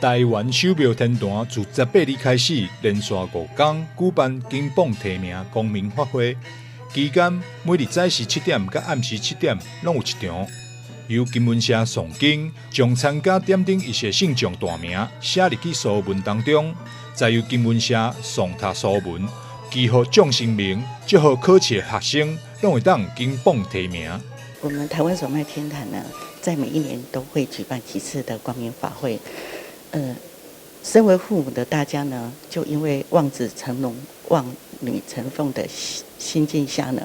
台湾手庙天坛自18日开始，连续5天举办金榜题名公民发挥，期间每日早时7点到暗时7点拢有一场。由金文社诵经，将参加点灯一些圣将大名写入去书文当中，再由金文社诵读书文，祈福众生命，祝福考试的学生拢会当金榜题名。我们台湾首脉天坛呢，在每一年都会举办几次的光明法会。身为父母的大家呢，就因为望子成龙、望女成凤的心境下呢，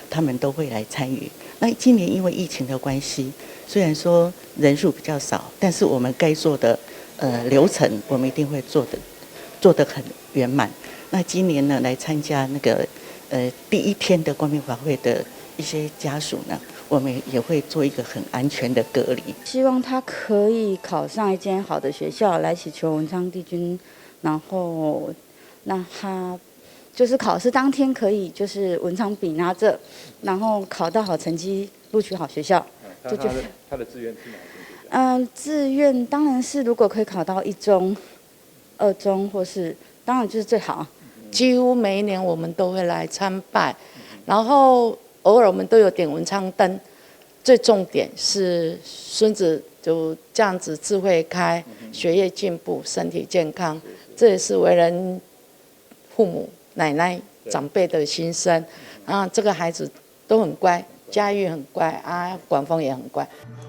他们都会来参与。那今年因为疫情的关系，虽然说人数比较少，但是我们该做的流程，我们一定会做得很圆满。那今年呢，来参加那个第一天的光明法会的一些家属呢，我们也会做一个很安全的隔离。希望他可以考上一间好的学校，来祈求文昌帝君，然后让他就是考试当天可以就是文昌笔拿着，然后考到好成绩，录取好学校。他的志愿是哪间学校？志愿当然是如果可以考到1中、2中，或是当然就是最好。几乎每一年我们都会来参拜，然后偶尔我们都有点文昌灯。最重点是孙子就这样子智慧开，学业进步，身体健康，这也是为人父母、奶奶、长辈的心声。这个孩子都很乖，佳玉很乖啊，管峰也很乖。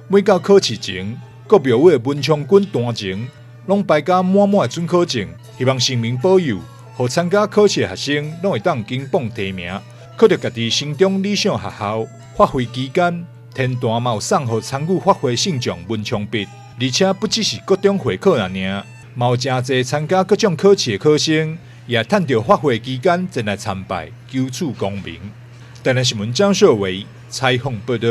每到考试前，各庙宇的文昌君坛前，拢摆甲满满的准考证，希望神明保佑，互参加考试的学生拢会当金榜题名，考到家己心中理想学校。发挥期间，天坛嘛有送予参与发挥圣将文昌笔，而且不只是各种会考尔，嘛有真侪参加各种考试的考生，也趁着发挥期间前来参拜，求取功名。台南新闻张秀伟采访报道。